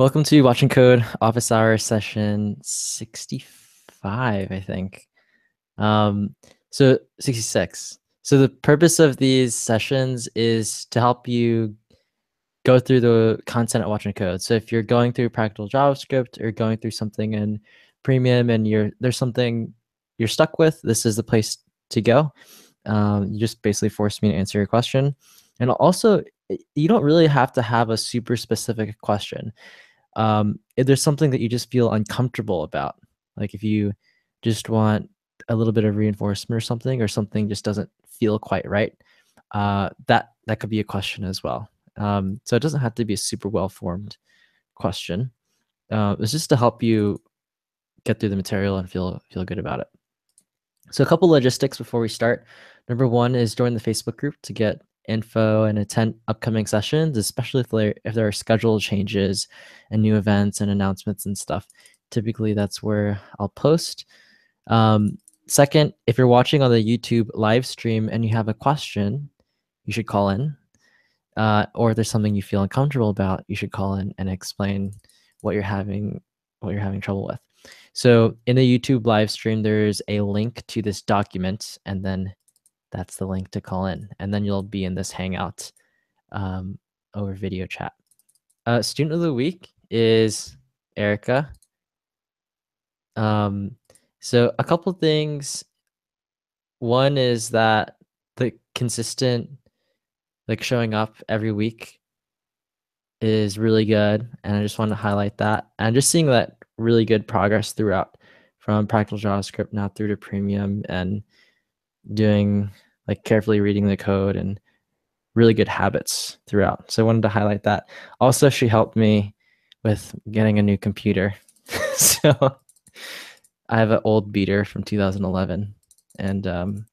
Welcome to Watching Code Office Hour session 65, I think. So 66. So the purpose of these sessions is to help you go through the content at Watching Code. So if you're going through practical JavaScript or going through something in Premium and there's something you're stuck with, this is the place to go. You just basically forced me to answer your question. And also, you don't really have to have a super specific question. If there's something that you just feel uncomfortable about, like if you just want a little bit of reinforcement or something just doesn't feel quite right, that could be a question as well. So it doesn't have to be a super well-formed question. It's just to help you get through the material and feel good about it. So a couple logistics before we start. Number one is join the Facebook group to get info and attend upcoming sessions, especially if there are schedule changes and new events and announcements and stuff. Typically, that's where I'll post. Second, if you're watching on the YouTube live stream and you have a question, you should call in. Or if there's something you feel uncomfortable about, you should call in and explain what you're having trouble with. So in the YouTube live stream, there's a link to this document, and then that's the link to call in. And then you'll be in this Hangout over video chat. Student of the week is Erica. So a couple things. One is that the consistent showing up every week is really good, and I just want to highlight that. And just seeing that really good progress throughout, from practical JavaScript now through to Premium, and doing carefully reading the code and really good habits throughout. So I wanted to highlight that. Also, she helped me with getting a new computer. So I have an old beater from 2011, and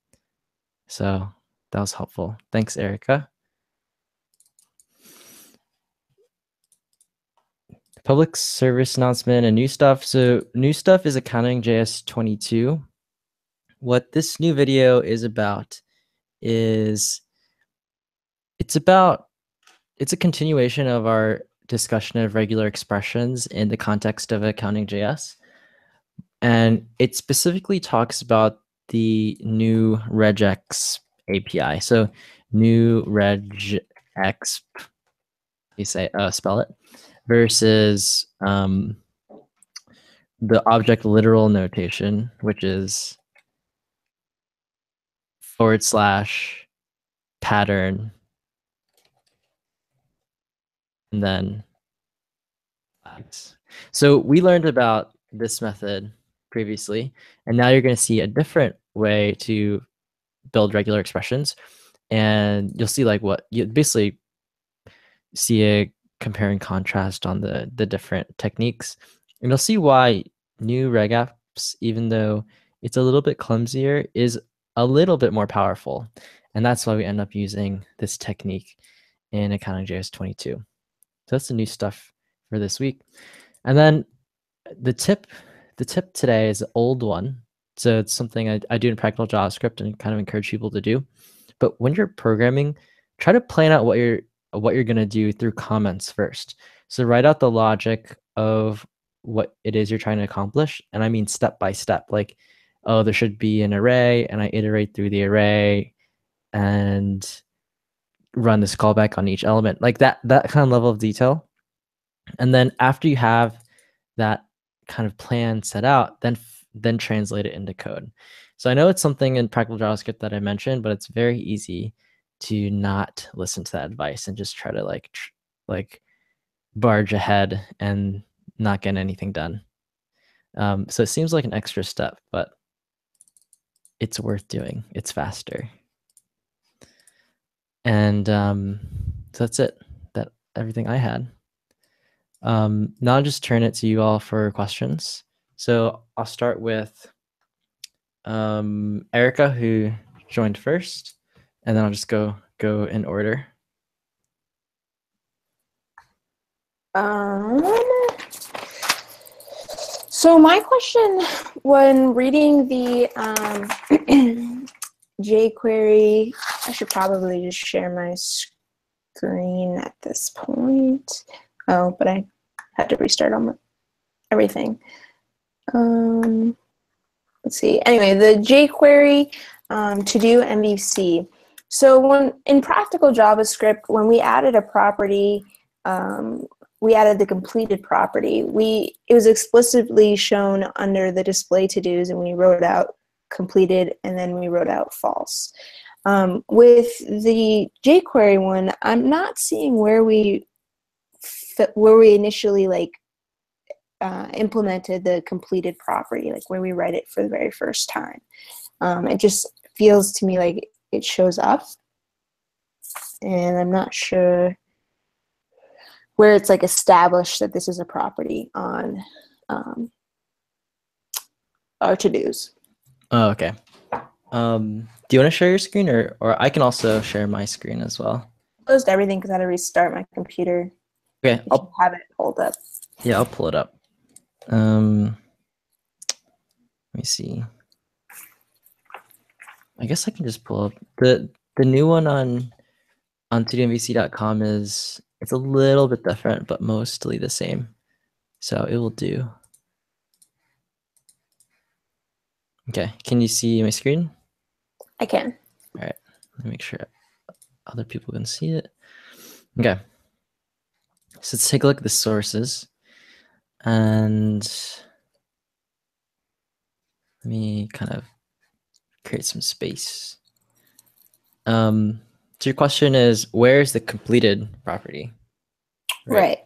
so that was helpful. Thanks, Erica. Public service announcement and new stuff. So new stuff is Accounting.js 22. What this new video is about is it's a continuation of our discussion of regular expressions in the context of Accounting.js. And it specifically talks about the new regex API. So new regex, you say, spell it, versus the object literal notation, which is / pattern, and then flags. So we learned about this method previously, and now you're going to see a different way to build regular expressions, and you'll see what you basically see a compare and contrast on the different techniques, and you'll see why new regapps, even though it's a little bit clumsier, is a little bit more powerful, and that's why we end up using this technique in Accounting.js 22. So that's the new stuff for this week. And then the tip today is an old one. So it's something I do in practical JavaScript and kind of encourage people to do. But when you're programming, try to plan out what you're going to do through comments first. So write out the logic of what it is you're trying to accomplish. And I mean step by step, like, oh, there should be an array, and I iterate through the array and run this callback on each element, like that kind of level of detail. And then after you have that kind of plan set out, then translate it into code. So I know it's something in practical JavaScript that I mentioned, but it's very easy to not listen to that advice and just try to like barge ahead and not get anything done. So it seems like an extra step, but it's worth doing. It's faster. And so that's it. That everything I had. Now I'll just turn it to you all for questions. So I'll start with Erica, who joined first, and then I'll just go in order. So my question when reading the jQuery, I should probably just share my screen at this point. Oh, but I had to restart on everything. Let's see. Anyway, the jQuery to do MVC. So when in practical JavaScript, when we added a property, we added the completed property. It was explicitly shown under the display to-dos, and we wrote out completed, and then we wrote out false. With the jQuery one, I'm not seeing where we initially implemented the completed property, like where we write it for the very first time. It just feels to me like it shows up, and I'm not sure where it's like established that this is a property on our to-dos. Oh, okay. Do you want to share your screen, or I can also share my screen as well? Closed everything because I had to restart my computer. Okay, I'll have it pulled up. Yeah, I'll pull it up. Let me see. I guess I can just pull up the new one on todomvc.com it's a little bit different, but mostly the same. So it will do. Okay, can you see my screen? I can. All right, let me make sure other people can see it. Okay, so let's take a look at the sources, and let me kind of create some space. So your question is, where's the completed property? Right.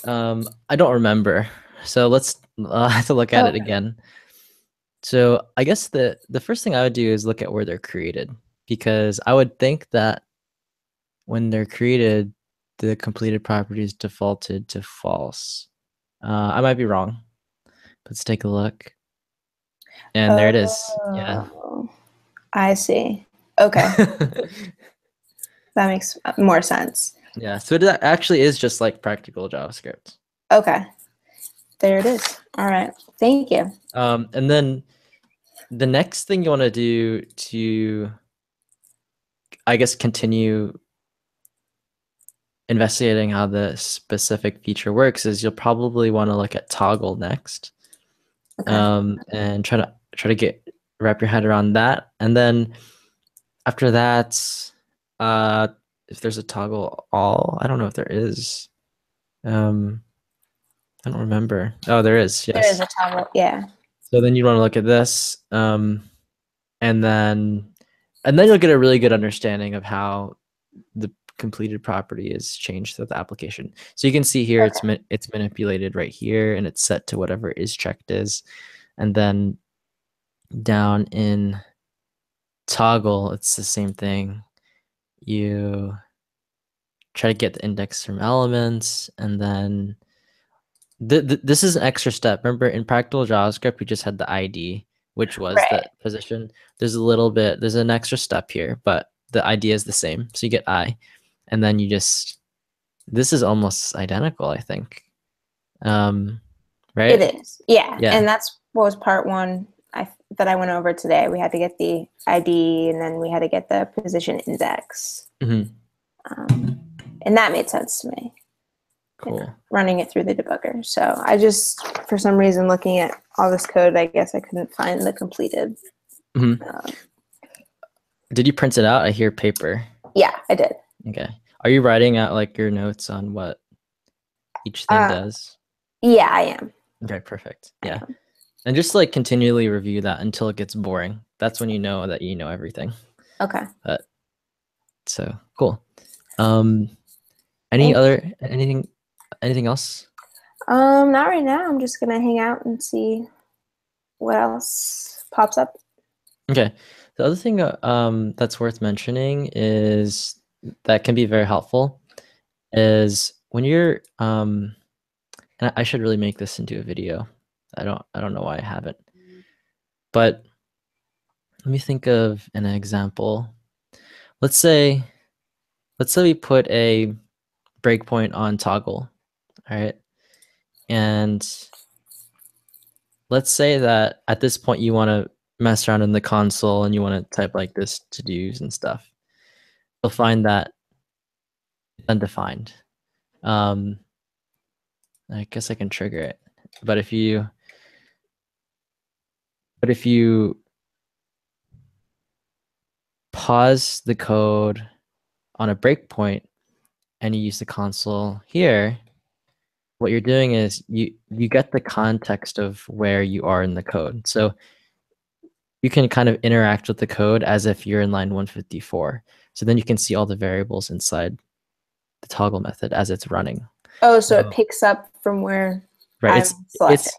I don't remember, so let's have to look at it again. So I guess the first thing I would do is look at where they're created, because I would think that when they're created, the completed property is defaulted to false. I might be wrong. Let's take a look. And there it is. Yeah. I see. Okay. That makes more sense. Yeah. So it actually is just like practical JavaScript. Okay. There it is. All right. Thank you. And then the next thing you want to do to, I guess, continue investigating how the specific feature works is you'll probably want to look at toggle next. Okay. And try to wrap your head around that. And then after that, if there's a toggle all, I don't know if there is. I don't remember. Oh, there is. Yes. There is a toggle. Yeah. So then you want to look at this, and then you'll get a really good understanding of how the completed property is changed through the application. So you can see here, okay, it's manipulated right here, and it's set to whatever is checked is. And then down in toggle, it's the same thing. You try to get the index from elements, and then this is an extra step. Remember, in practical JavaScript, we just had the ID, which was the position. There's an extra step here, but the idea is the same. So you get I, and then you just, this is almost identical, I think. Right? It is. Yeah. And that's what was part one that I went over today. We had to get the ID, and then we had to get the position index. Mm-hmm. And that made sense to me. Cool. Running it through the debugger. So I just, for some reason, looking at all this code, I guess I couldn't find the completed. Mm-hmm. Did you print it out? I hear paper. Yeah, I did. Okay. Are you writing out like your notes on what each thing does? Yeah, I am. Okay, perfect. Yeah. And just like continually review that until it gets boring. That's when you know that you know everything. Okay. So cool. Anything else? Not right now. I'm just gonna hang out and see what else pops up. Okay. The other thing that's worth mentioning is that can be very helpful is when you're and I should really make this into a video. I don't know why I haven't. But let me think of an example. Let's say we put a breakpoint on toggle. All right. And let's say that at this point you want to mess around in the console and you want to type like this to-dos and stuff. You'll find that it's undefined. I guess I can trigger it. But if you pause the code on a breakpoint and you use the console here, what you're doing is you get the context of where you are in the code. So you can kind of interact with the code as if you're in line 154. So then you can see all the variables inside the toggle method as it's running. Oh, so it picks up from where Right. I'm selecting.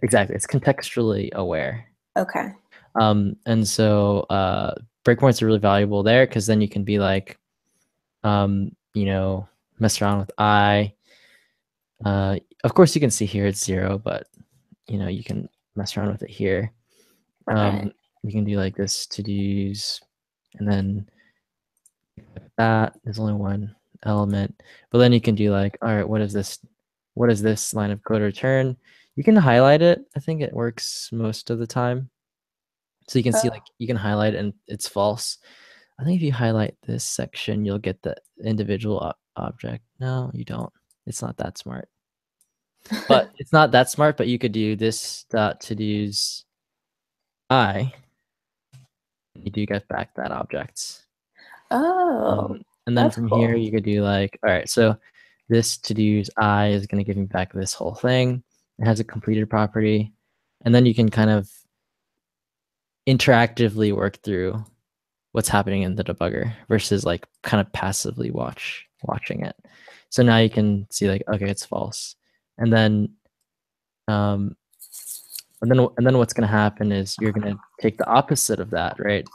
Exactly. It's contextually aware. Okay. And so breakpoints are really valuable there because then you can be like, mess around with I. Of course, you can see here it's 0, but you can mess around with it here. Right. You can do like this to-dos, and then that there's only one element. But then you can do like, all right, what is this? What is this line of code return? You can highlight it. I think it works most of the time. So you can see like you can highlight and it's false. I think if you highlight this section, you'll get the individual object. No, you don't. It's not that smart. But it's not that smart, but you could do this dot to-dos I. You do get back that object. Oh, and then that's from cool. here, you could do like, all right, so this to-dos I is going to give me back this whole thing. It has a completed property. And then you can kind of interactively work through what's happening in the debugger versus like kind of passively watching it. So now you can see like, okay, it's false. And then and then what's going to happen is you're going to take the opposite of that, right?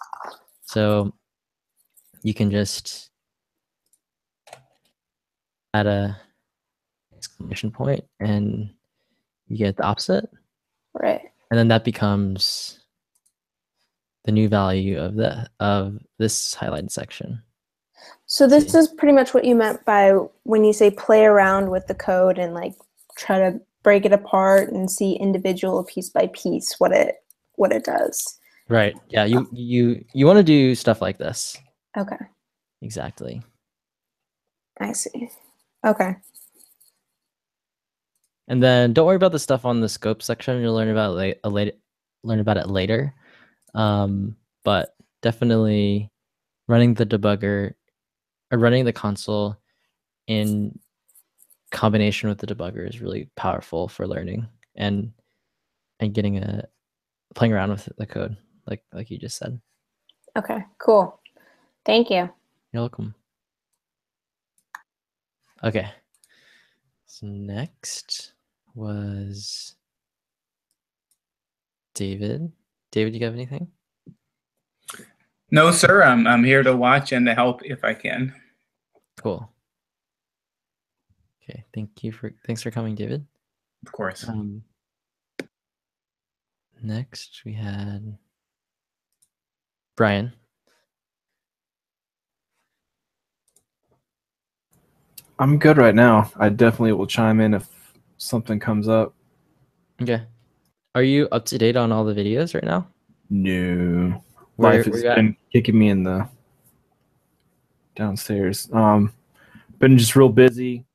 So you can just add a exclamation point and you get the opposite. Right. And then that becomes the new value of this highlighted section. So this is pretty much what you meant by when you say play around with the code and like try to break it apart and see individual piece by piece what it does. Right. Yeah, you want to do stuff like this. Okay. Exactly. I see. Okay. And then don't worry about the stuff on the scope section. You'll learn about it later. But definitely running the debugger or running the console in combination with the debugger is really powerful for learning and playing around with the code, like you just said. Okay, cool. Thank you. You're welcome. Okay. So next was David. David, you have anything? No, sir. I'm here to watch and to help if I can. Cool. Okay. Thanks for coming, David. Of course. Next we had Brian. I'm good right now. I definitely will chime in if something comes up. Okay. Are you up to date on all the videos right now? No. Life has been kicking me in the downstairs. Been just real busy.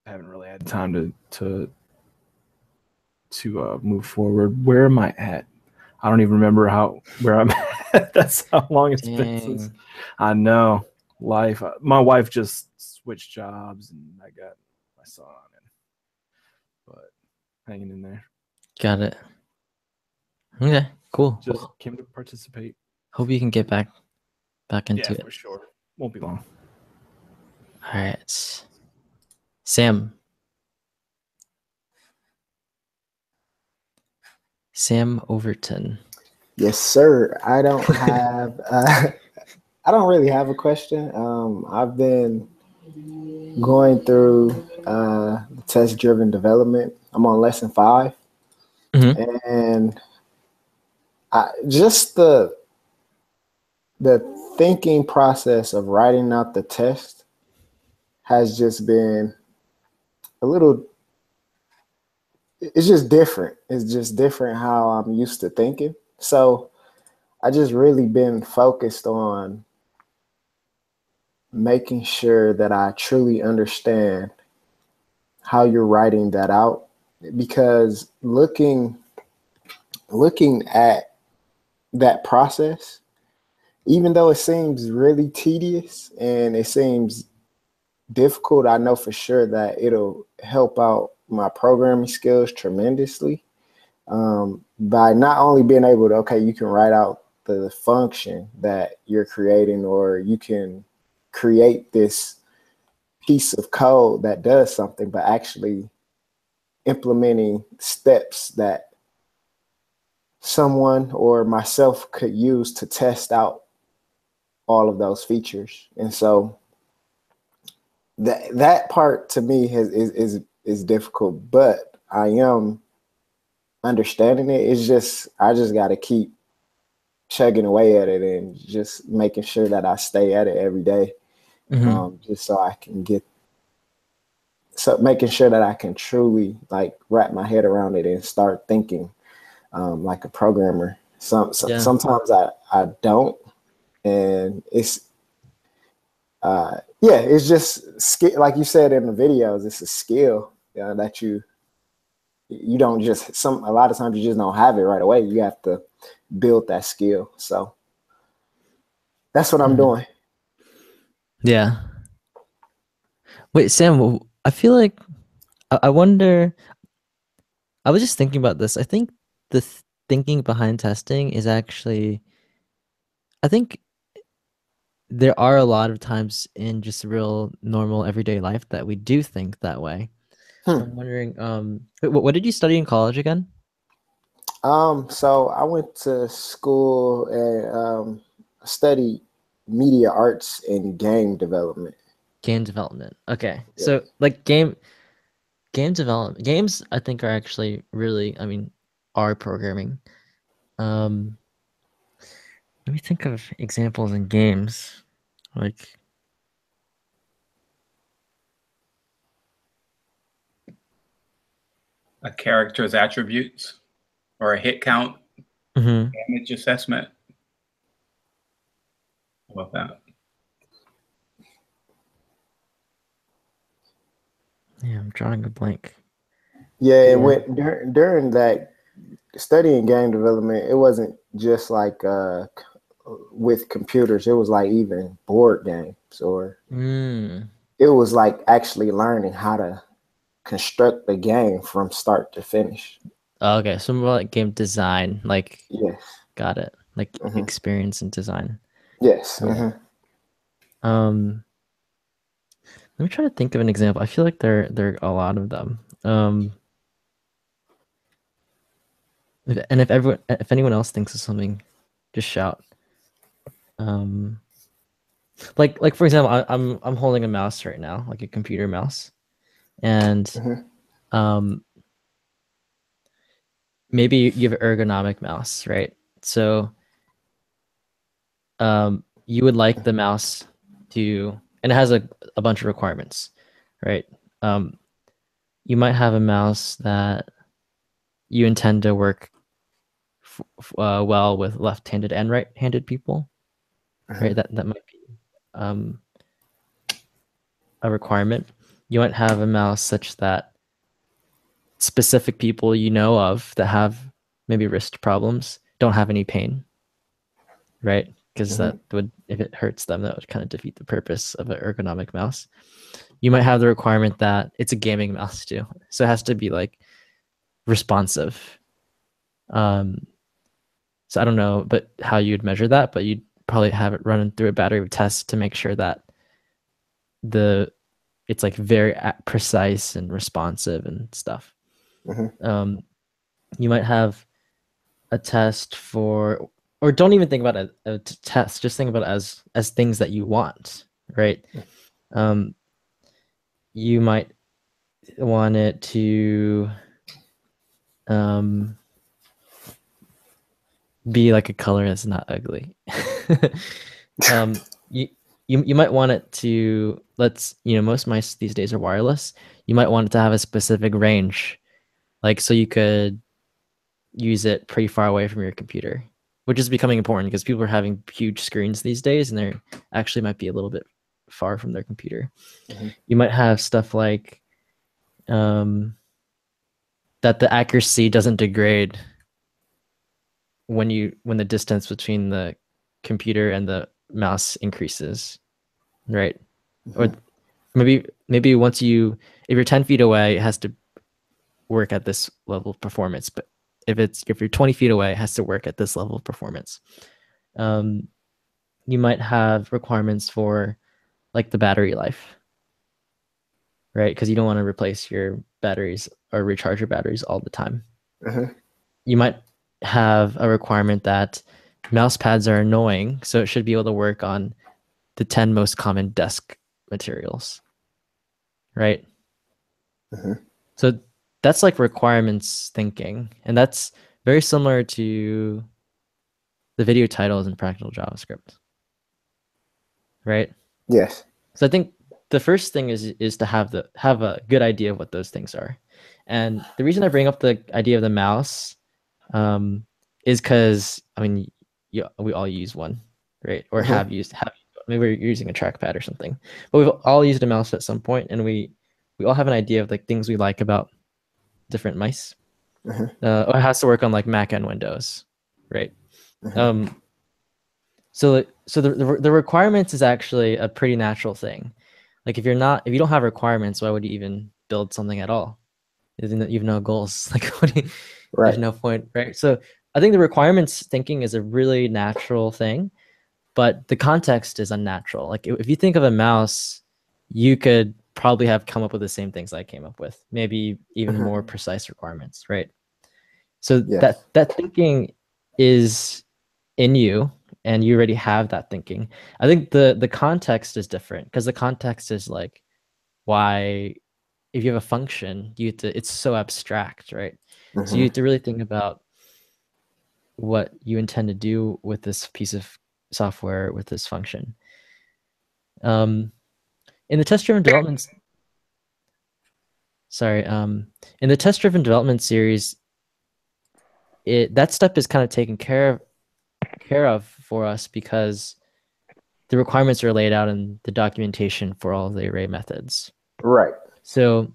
I haven't really had time to move forward. Where am I at? I don't even remember where I'm at. That's how long it's been since. I know. Life. My wife just switched jobs and I got my son but hanging in there. Got it. Okay, cool. Just came to participate. Hope you can get back into it. Yeah, for sure. Won't be long. All right. Sam Overton. Yes, sir. I don't have I don't really have a question. I've been going through the test-driven development. I'm on lesson 5, and just the thinking process of writing out the test has just been a little. It's just different. It's just different how I'm used to thinking. So I just really been focused on making sure that I truly understand how you're writing that out, because looking at that process, even though it seems really tedious and it seems difficult, I know for sure that it'll help out my programming skills tremendously, by not only being able to, okay, you can write out the function that you're creating, or you can create this piece of code that does something, but actually implementing steps that someone or myself could use to test out all of those features. And so that part to me is difficult, but I am understanding it. It's just, I just got to keep chugging away at it and just making sure that I stay at it every day. Just so I can making sure that I can truly like wrap my head around it and start thinking like a programmer. Sometimes I don't, and it's it's just like you said in the videos, it's a skill that you don't just, a lot of times you just don't have it right away. You have to build that skill. So that's what I'm doing. Yeah. Wait, Sam, I feel like I wonder, I was just thinking about this. I think the thinking behind testing is actually, I think there are a lot of times in just real normal everyday life that we do think that way. So I'm wondering, what did you study in college again? So I went to school and studied media arts and game development. Game development. Okay. Yeah. So like game development, games I think are actually really, I mean, are programming. Let me think of examples in games. Like A character's attributes or a hit count, damage assessment. How about that? Yeah, I'm drawing a blank. Yeah, and during that studying game development, it wasn't just like with computers. It was like even board games, or it was like actually learning how to construct the game from start to finish. Oh, okay, so more like game design, like Yes. Got it. Like experience and design. Yes. Let me try to think of an example. I feel like there are a lot of them. And if anyone else thinks of something, just shout. Like for example, I'm holding a mouse right now, like a computer mouse, and maybe you have an ergonomic mouse, right? So you would like the mouse to, and it has a bunch of requirements, right? You might have a mouse that you intend to work well with left-handed and right-handed people, right? That might be a requirement. You might have a mouse such that specific people you know of that have maybe wrist problems don't have any pain, right? Because that would, if it hurts them, that would kind of defeat the purpose of an ergonomic mouse. You might have the requirement that it's a gaming mouse too, so it has to be like responsive. So I don't know, but how you'd measure that, but you'd probably have it running through a battery of tests to make sure that it's like very precise and responsive and stuff. You might have a test for, or don't even think about a test, just think about it as things that you want, right? You might want it to be like a color that's not ugly. You might want it to, most mice these days are wireless. You might want it to have a specific range, like so you could use it pretty far away from your computer, which is becoming important because people are having huge screens these days and they're actually might be a little bit far from their computer. You might have stuff like that the accuracy doesn't degrade when the distance between the computer and the mouse increases, right? Or maybe once if you're 10 feet away, it has to work at this level of performance. But if you're 20 feet away, it has to work at this level of performance. You might have requirements for like the battery life, right? Because you don't want to replace your batteries or recharge your batteries all the time. You might have a requirement that mouse pads are annoying, so it should be able to work on the 10 most common desk materials, right? So that's like requirements thinking, and that's very similar to the video titles in Practical JavaScript, right? Yes. So I think the first thing is to have a good idea of what those things are. And the reason I bring up the idea of the mouse is because, I mean, we all use one, right? Or have used, maybe we're using a trackpad or something. But we've all used a mouse at some point, and we all have an idea of like things we like about different mice. Or it has to work on like Mac and Windows, right? So the requirements is actually a pretty natural thing. Like if you don't have requirements, why would you even build something at all? You've no goals. Like there's no point, right? So I think the requirements thinking is a really natural thing, but the context is unnatural. Like if you think of a mouse, you could probably have come up with the same things I came up with, maybe even more precise requirements, right? So that thinking is in you, and you already have that thinking. I think the context is different, because the context is like, why, if you have a function, it's so abstract, right? So you have to really think about what you intend to do with this piece of software, with this function. In the test-driven development, in the test-driven development series, that step is kind of taken care of for us, because the requirements are laid out in the documentation for all of the array methods. Right. So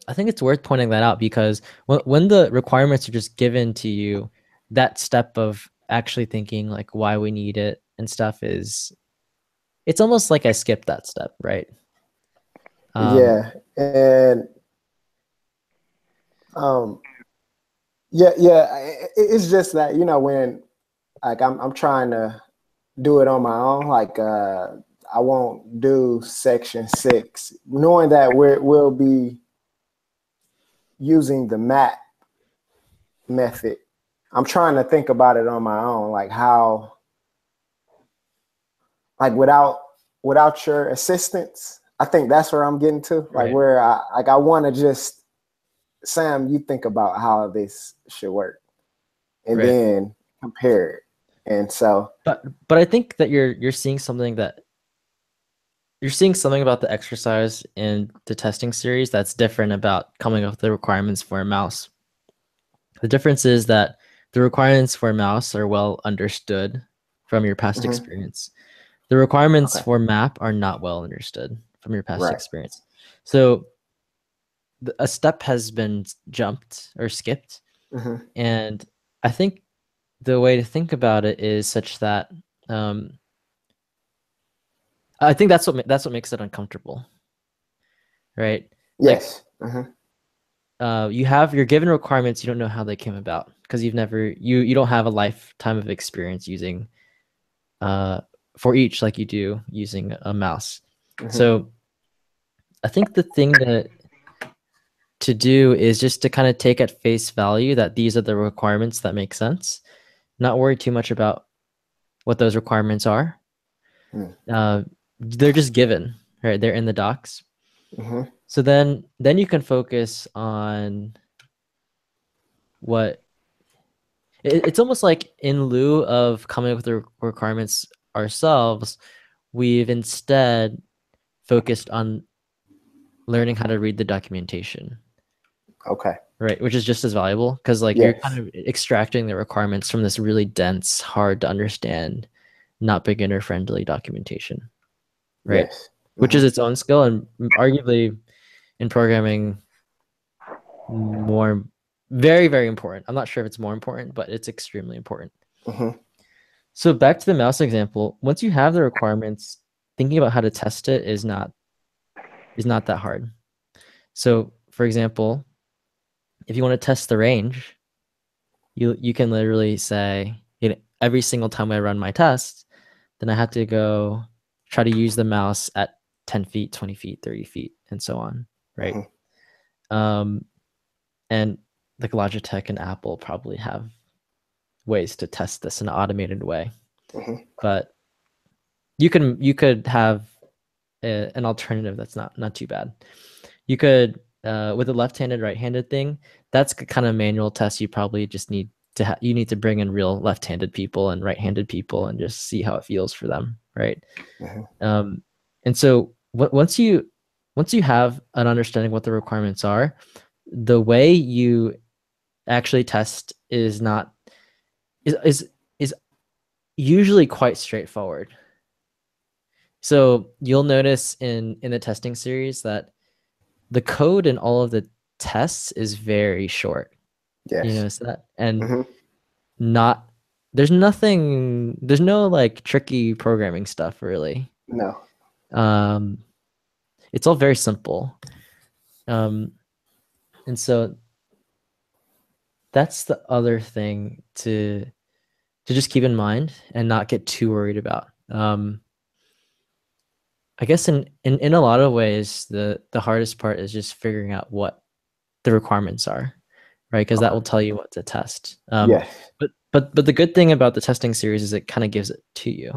I think it's worth pointing that out, because when the requirements are just given to you, that step of actually thinking like why we need it and stuff it's almost like I skipped that step, right? And it's just that, when like I'm trying to do it on my own, like I won't do section 6, knowing that we'll be using the map method. I'm trying to think about it on my own, like how, like without your assistance, I think that's where I'm getting to, like where I want to just, Sam, you think about how this should work, and then compare it. And so, but I think that you're seeing something about the exercise in the testing series that's different about coming up with the requirements for a mouse. The difference is that the requirements for a mouse are well understood from your past experience. The requirements for map are not well understood from your past experience. So a step has been jumped or skipped. And I think the way to think about it is such that I think that's what makes it uncomfortable, right? Yes. You're given requirements, you don't know how they came about, because you don't have a lifetime of experience using for each, like you do using a mouse. So I think the thing to do is just to kind of take at face value that these are the requirements that make sense, not worry too much about what those requirements are. They're just given, right? They're in the docs. So then you can focus on what it's almost like, in lieu of coming up with the requirements ourselves, we've instead focused on learning how to read the documentation. Right, which is just as valuable, because like you're kind of extracting the requirements from this really dense, hard to understand, not beginner friendly documentation, right? Which is its own skill, and arguably in programming more, very, very important. I'm not sure if it's more important, but it's extremely important. So back to the mouse example, once you have the requirements, thinking about how to test it is not that hard. So for example, if you want to test the range, you can literally say, every single time I run my test, then I have to go try to use the mouse at 10 feet, 20 feet, 30 feet, and so on, right? And like Logitech and Apple probably have ways to test this in an automated way. But you could have an alternative that's not too bad. You could with a left-handed, right-handed thing, that's the kind of manual test you probably just need to you need to bring in real left-handed people and right-handed people and just see how it feels for them, right? And so once you have an understanding what the requirements are, the way you actually test is usually quite straightforward. So you'll notice in the testing series that the code in all of the tests is very short. Yes. You notice that? And there's no like tricky programming stuff really. No. It's all very simple. And so that's the other thing to just keep in mind and not get too worried about. I guess in a lot of ways, the hardest part is just figuring out what the requirements are, right? Because that will tell you what to test. Yes. But the good thing about the testing series is it kind of gives it to you.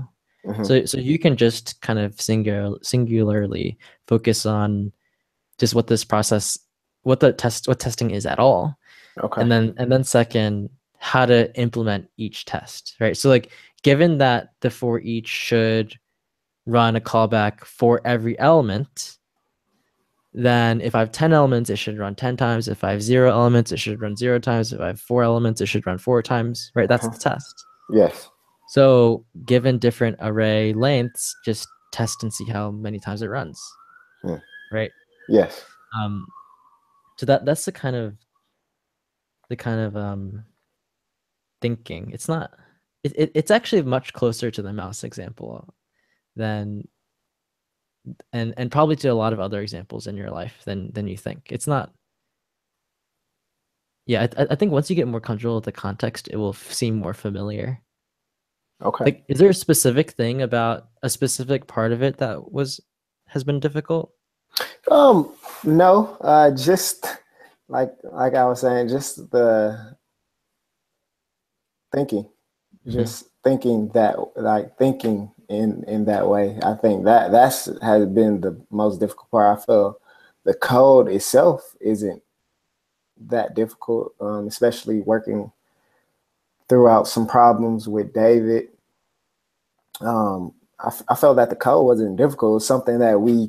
So you can just kind of singularly focus on just what testing is at all. Okay. And then second, how to implement each test, right? So like given that the for each should run a callback for every element, then if I have 10 elements, it should run 10 times. If I have 0 elements, it should run 0 times. If I have 4 elements, it should run 4 times, right? That's the test. Yes. So given different array lengths, just test and see how many times it runs, right? Yes. So that's the kind of thinking. It's not. It's actually much closer to the mouse example than and probably to a lot of other examples in your life than you think. It's not. Yeah, I think once you get more comfortable with the context, it will seem more familiar. Okay. Like, is there a specific thing about a specific part of it that has been difficult? No, just like I was saying, just the thinking, just thinking that, like thinking in that way. I think has been the most difficult part. I feel the code itself isn't that difficult, especially working throughout some problems with David. I felt that the code wasn't difficult. It was something that we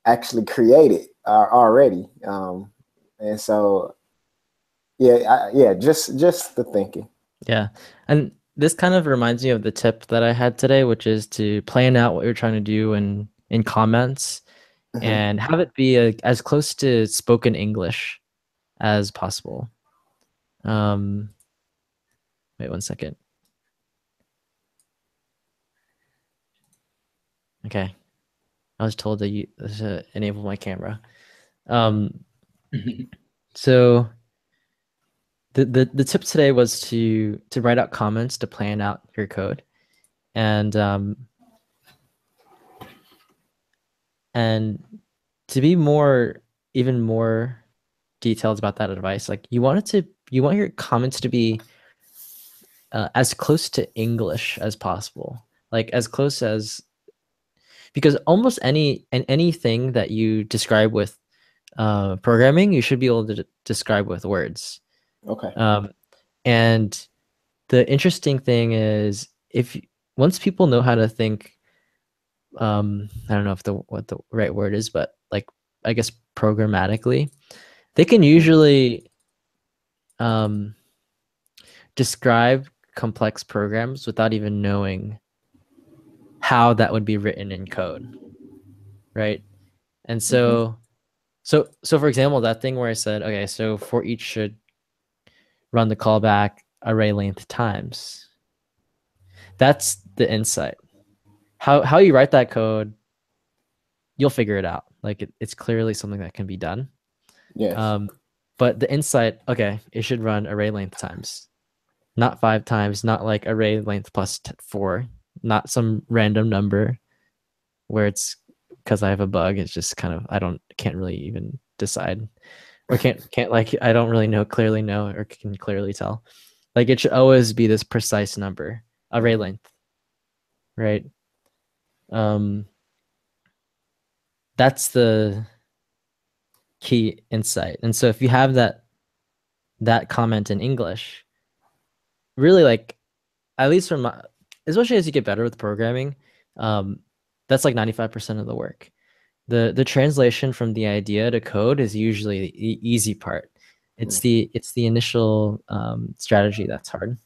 actually created already. And so, just the thinking. Yeah. And this kind of reminds me of the tip that I had today, which is to plan out what you're trying to do in comments and have it be as close to spoken English as possible. Wait 1 second. Okay. I was told to enable my camera. So the tip today was to write out comments to plan out your code, and to be even more detailed about that advice, like you want your comments to be as close to English as possible, like as close as, because almost anything that you describe with programming, you should be able to describe with words. Okay. And the interesting thing is, once people know how to think, I don't know what the right word is, but like, I guess programmatically, they can usually describe complex programs without even knowing how that would be written in code, right? And so So for example, that thing where I said, okay, so for each should run the callback array length times. That's the insight. How you write that code, you'll figure it out. Like it's clearly something that can be done. Yes. But the insight, okay, it should run array length times, not 5 times, not like array length plus 4, not some random number where it's because I have a bug. It's just kind of can't really even decide, or can't like I don't really clearly know or can clearly tell. Like it should always be this precise number, array length, right? That's the key insight. And so if you have that comment in English, really, like, at least especially as you get better with programming, that's like 95% of the work. The translation from the idea to code is usually the easy part. It's the initial strategy that's hard.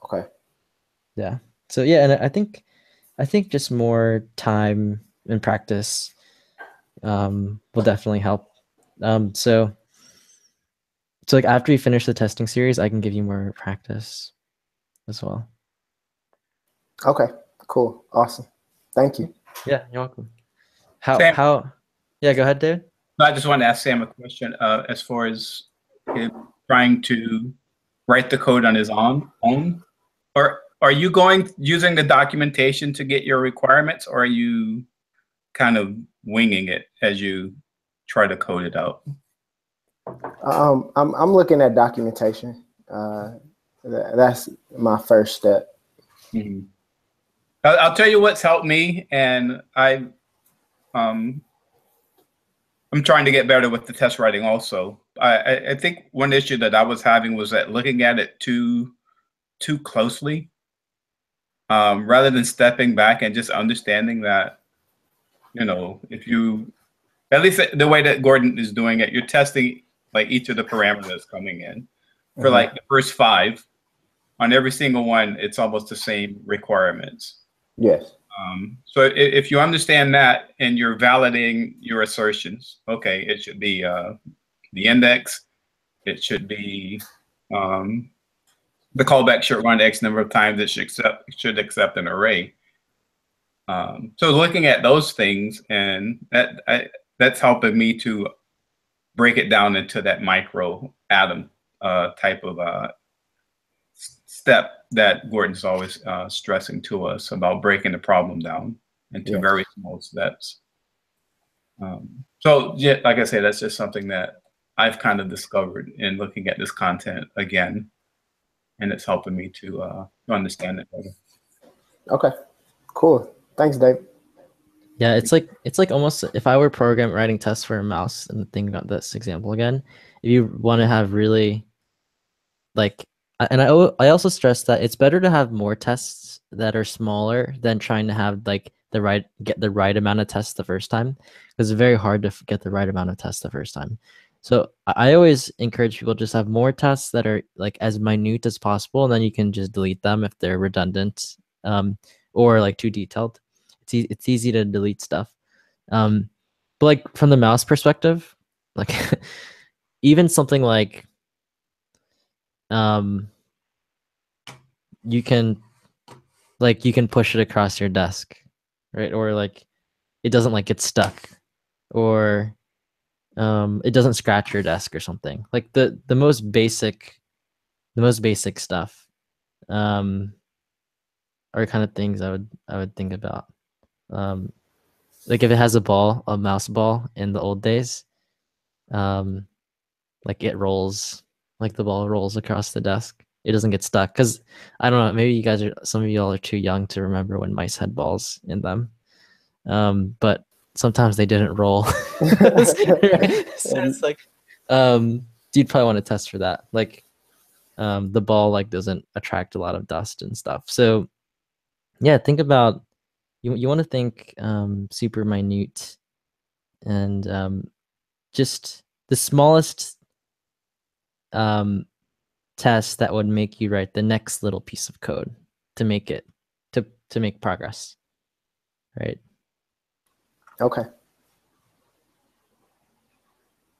Okay. Yeah. So yeah, and I think just more time and practice will definitely help. So like after you finish the testing series, I can give you more practice as well. Okay. Cool. Awesome. Thank you. Yeah, you're welcome. Sam. Yeah, go ahead, David. I just want to ask Sam a question as far as him trying to write the code on his own, or are you using the documentation to get your requirements, or are you kind of winging it as you try to code it out? I'm looking at documentation. That's my first step. Mm-hmm. I'll tell you what's helped me, and I'm trying to get better with the test writing also. I think one issue that I was having was that looking at it too closely, rather than stepping back and just understanding that, if you, at least the way that Gordon is doing it, you're testing like each of the parameters coming in. For like the first 5, on every single one, it's almost the same requirements. Yes. So if you understand that and you're validating your assertions, okay, it should be the index, it should be the callback should run X number of times, it should accept an array. So looking at those things, and that's helping me to break it down into that micro atom type of step that Gordon's always stressing to us about breaking the problem down into very small steps. So yeah, like I said, that's just something that I've kind of discovered in looking at this content again, and it's helping me to understand it better. Okay, cool. Thanks, Dave. Yeah, it's like almost, if I were writing tests for a mouse, and think about this example again, if you want to have really like, and I also stress that it's better to have more tests that are smaller than trying to have like get the right amount of tests the first time, because it's very hard to get the right amount of tests the first time. So I always encourage people just have more tests that are like as minute as possible, and then you can just delete them if they're redundant or like too detailed. It's easy to delete stuff. But like from the mouse perspective, like even something like you can push it across your desk, right? Or like it doesn't like get stuck, or it doesn't scratch your desk or something. Like the most basic stuff are kind of things I would think about. Like if it has a mouse ball in the old days, like it rolls, like the ball rolls across the desk, it doesn't get stuck. Because I don't know, maybe some of y'all are too young to remember when mice had balls in them, but sometimes they didn't roll. So it's like you'd probably want to test for that, like the ball like doesn't attract a lot of dust and stuff. So yeah, think about, you want to think super minute, and just the smallest test that would make you write the next little piece of code to make it to make progress, right? Okay.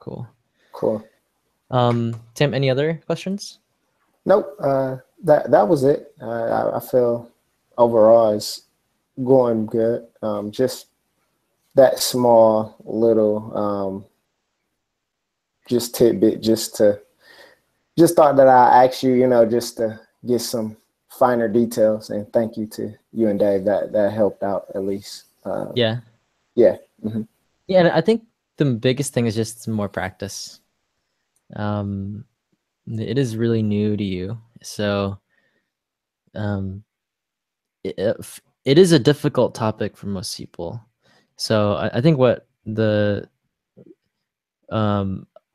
cool. Cool. Tim, any other questions? Nope. That was it. I feel overall it's going good. Just that small little just tidbit, just thought that I asked you, just to get some finer details. And thank you to you and Dave. That helped out at least. Yeah. Yeah. Mm-hmm. Yeah, and I think the biggest thing is just more practice. It is really new to you, so it is a difficult topic for most people. So I think what a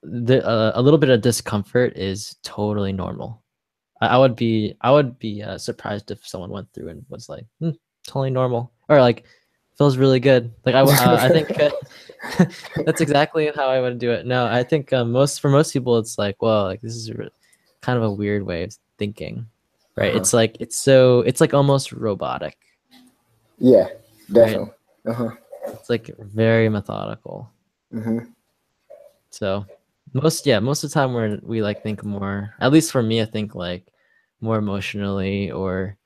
little bit of discomfort is totally normal. I would be surprised if someone went through and was like, totally normal, or like feels really good. Like I think that's exactly how I would do it. No, I think for most people it's like, well, like this is kind of a weird way of thinking, right? It's like it's like almost robotic. Yeah, definitely. Right? It's like very methodical. Mm-hmm. So most of the time we like think more, at least for me, I think like more emotionally, or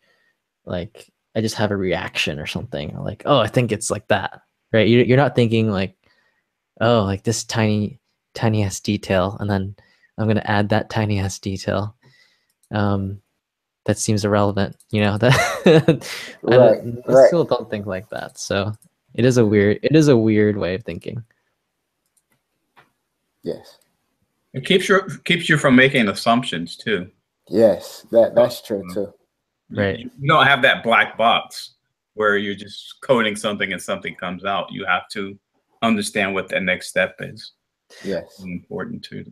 like I just have a reaction or something, or like, oh, I think it's like that, right? You're not thinking like, oh, like this tiny ass detail, and then I'm gonna add that tiny ass detail that seems irrelevant, that Right. most people don't think like that. So it is a weird way of thinking. Yes. It keeps you from making assumptions too. Yes, that's true too. Right. You don't have that black box where you're just coding something and something comes out. You have to understand what the next step is. Yes. It's important too.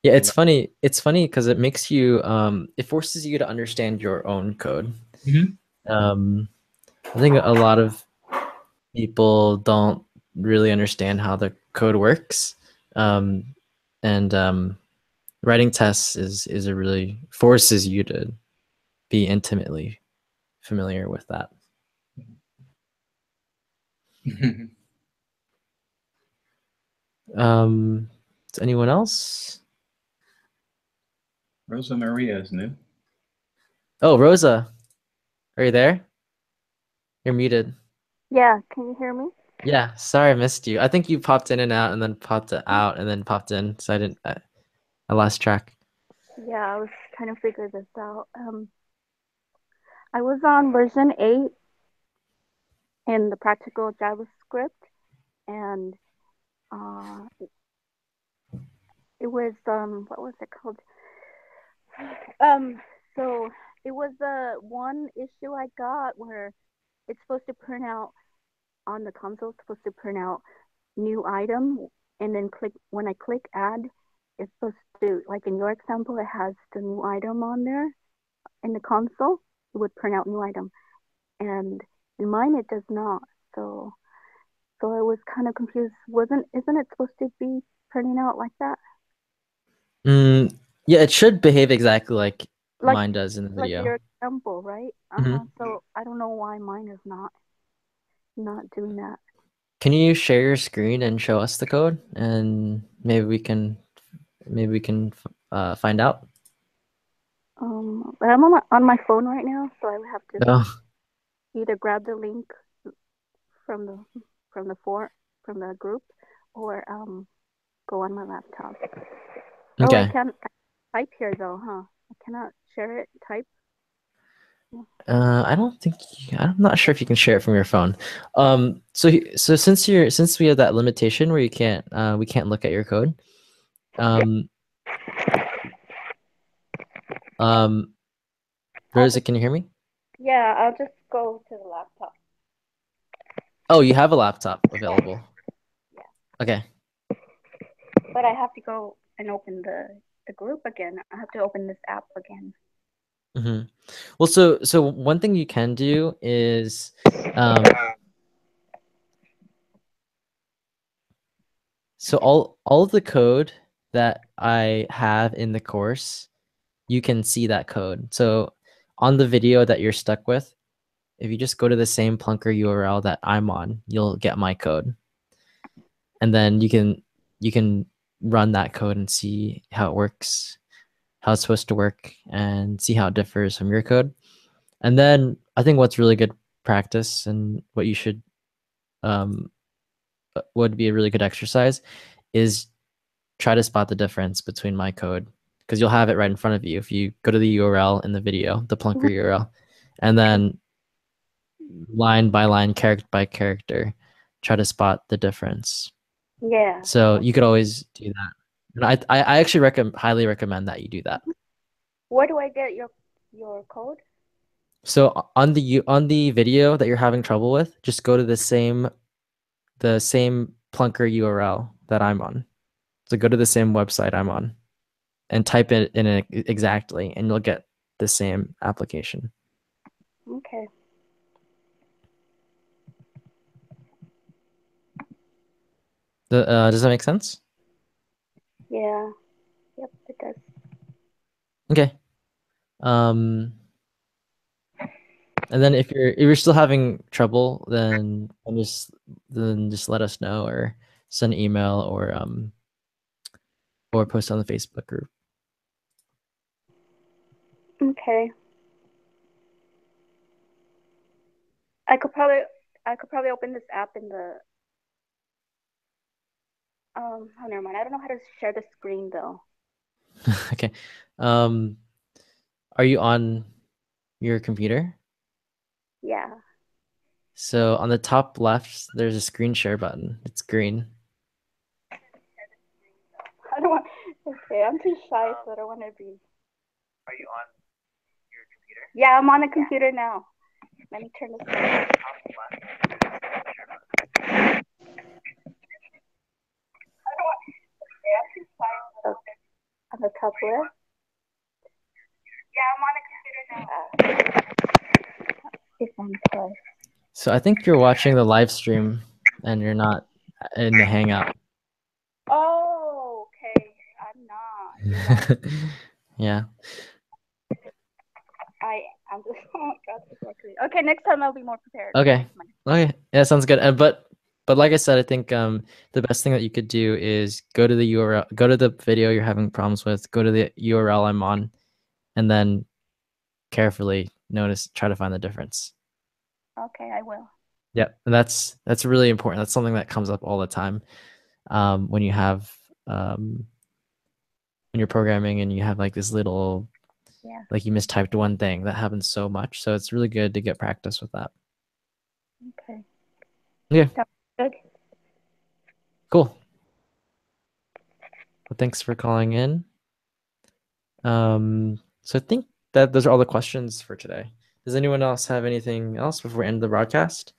Yeah, it's funny. It's funny because it makes you it forces you to understand your own code. Mm-hmm. I think a lot of people don't really understand how the code works. And writing tests is a really forces you to be intimately familiar with that. Is anyone else? Rosa Maria is new. Oh, Rosa, are you there? You're muted. Yeah, can you hear me? Yeah, sorry I missed you. I think you popped in and out, and then popped out, and then popped in. So I lost track. Yeah, I was trying to figure this out. I was on version 8 in the practical JavaScript, and it was what was it called? So it was the one issue I got where it's supposed to print out on the console, it's supposed to print out new item, and then when I click add, it's supposed to, like in your example, it has the new item on there in the console. It would print out new item, and in mine it does not. So I was kind of confused. Isn't it supposed to be printing out like that? Yeah, it should behave exactly like mine does in the video. Like your example, right? So I don't know why mine is not doing that. Can you share your screen and show us the code, and maybe we can find out? But I'm on my phone right now, so I would have to either grab the link from the group, or go on my laptop. Okay. Oh, I can't type here though, huh? I cannot share it. Type. I don't think I'm not sure if you can share it from your phone. So since we have that limitation where we can't look at your code. Rosa, can you hear me? Yeah, I'll just go to the laptop. Oh, you have a laptop available. Yeah. Okay. But I have to go and open the group again. I have to open this app again. Mm-hmm. Well, so one thing you can do is so all of the code that I have in the course, you can see that code. So on the video that you're stuck with, if you just go to the same Plunker URL that I'm on, you'll get my code. And then you can run that code and see how it works, how it's supposed to work, and see how it differs from your code. And then I think what's really good practice and what you should would be a really good exercise is try to spot the difference between my code, because you'll have it right in front of you if you go to the URL in the video, the Plunker URL, and then line by line, character by character, try to spot the difference. Yeah. So you could always do that. And I actually highly recommend that you do that. Where do I get your code? So on the video that you're having trouble with, just go to the same Plunker URL that I'm on. So go to the same website I'm on and type it in exactly, and you'll get the same application. Okay. Does that make sense? Yeah. Yep, it does. Okay. And then if you're still having trouble, then just let us know, or send an email, or post on the Facebook group. Okay. I could probably open this app in the oh, never mind. I don't know how to share the screen though. Okay. Are you on your computer? Yeah. So on the top left, there's a screen share button. It's green. I don't want. Okay, I'm too shy, so I don't want to be. Are you on your computer? Yeah, I'm on the computer now. Let me turn this on. On the top left? Yeah, I'm on the computer now. If I'm close. So I think you're watching the live stream and you're not in the Hangout. Oh, okay. I'm not. Yeah. I'm just. Oh my God. Okay, next time I'll be more prepared. Okay. Okay. Yeah, sounds good. But like I said, I think the best thing that you could do is go to the URL, go to the video you're having problems with, go to the URL I'm on, and then carefully try to find the difference. Okay, I will. Yep, and that's really important. That's something that comes up all the time when you have when you're programming and you have like this little, like you mistyped one thing. That happens so much, so it's really good to get practice with that. Okay. Yeah. Sounds good. Cool. Well, thanks for calling in. So I think that those are all the questions for today. Does anyone else have anything else before we end the broadcast?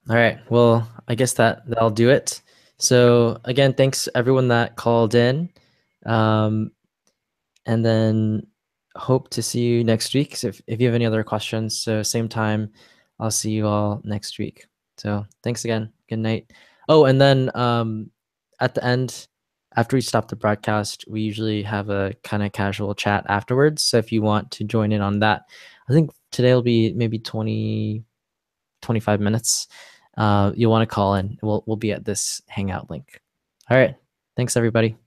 All right. Well, I guess that'll do it. So again, thanks everyone that called in. And then hope to see you next week. So if you have any other questions, so same time, I'll see you all next week. So thanks again. Good night. Oh, and then at the end, after we stop the broadcast, we usually have a kind of casual chat afterwards. So if you want to join in on that, I think today will be maybe 20, 25 minutes. You'll want to call in. We'll be at this Hangout link. All right. Thanks, everybody.